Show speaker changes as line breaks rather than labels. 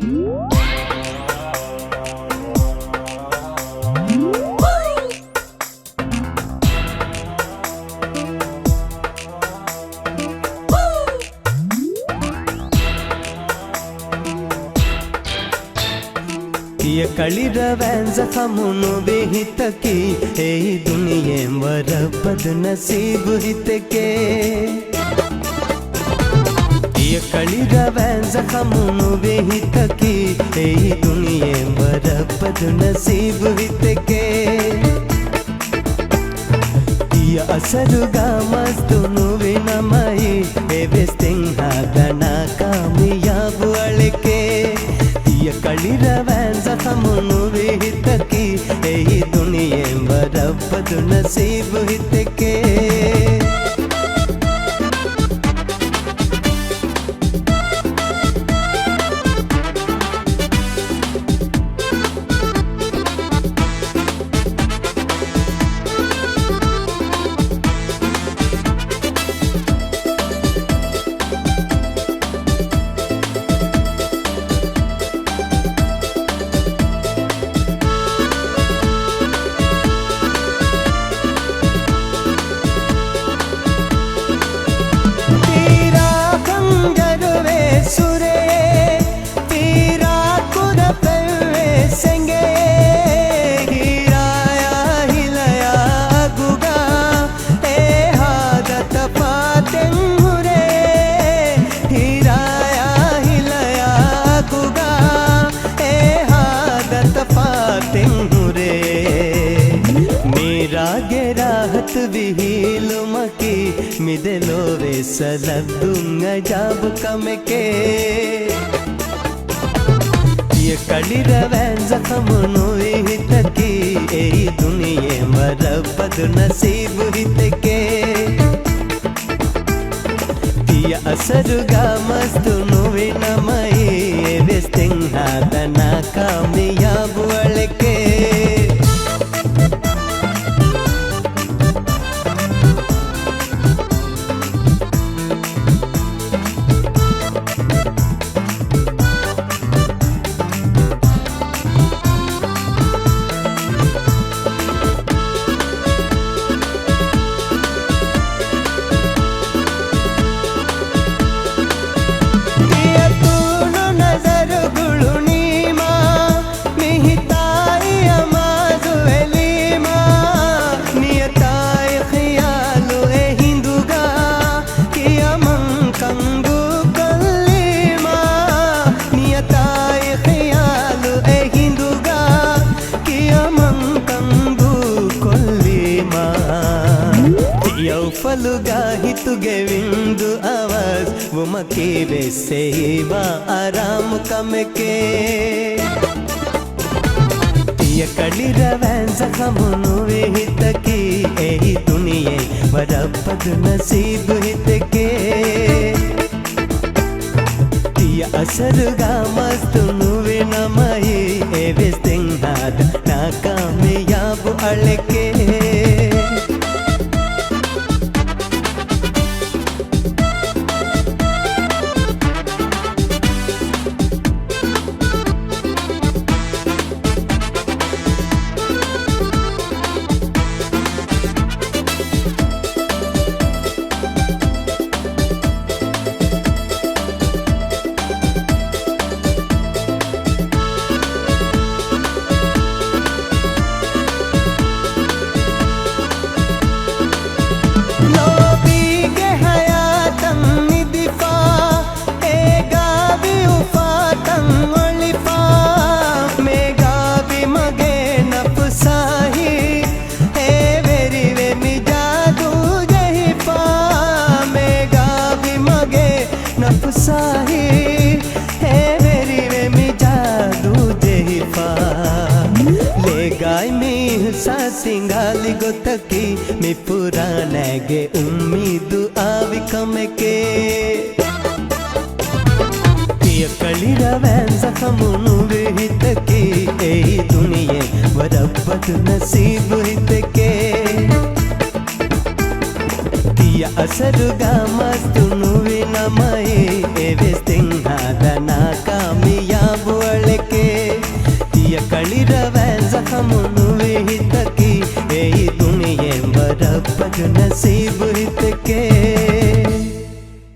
ये कलिरवैन जखमुनु बेहितकी ए दुनिये वर बद नसीब हितके ये कलिरवैन जखमुनु बेहितकी ए दुनिये वर बद नसीब हितके ये असरुगा मस्तुनु विनमई ए वेस्टिंग हागना कामयाब अळके ये कलिरवैन जखमुनु बेहितकी ए दुनिये वर बद नसीब हितके विहिलुमकी मिदलोवे सलदुंग जाब कमके ये कलिरवैन जखमुनु हितकी ए दुनिये वर बद नसीब हितके ये असरुगा मस्तुनु विनमई ए वेस्टिंग हादना कामयाब अळके फलुगा हितुगे विंदु आवाज वो मकी बेसेवा आराम कमके ये कलिरवैन जखमुनु हितकी ए दुनिये वर बद नसीब हितके ये असरुगा मस्तुनु विनमई ए वेस्टिंग हाद नाकामयाब अळके सिंगाली गोतकी मी पुरानेगे उम्मीदु आवी कमके ये कलिरवैन जखमुनु हितकी ए दुनिये वर बद नसीब हितके ये असरुगा मस्तुनु विनमई ए वेस्टिंग हादना कामयाब කලිරවෑ සකමුණුවේ හිතකි ඒ දුනියෙන් වරප්පට නසීබ හිතකේ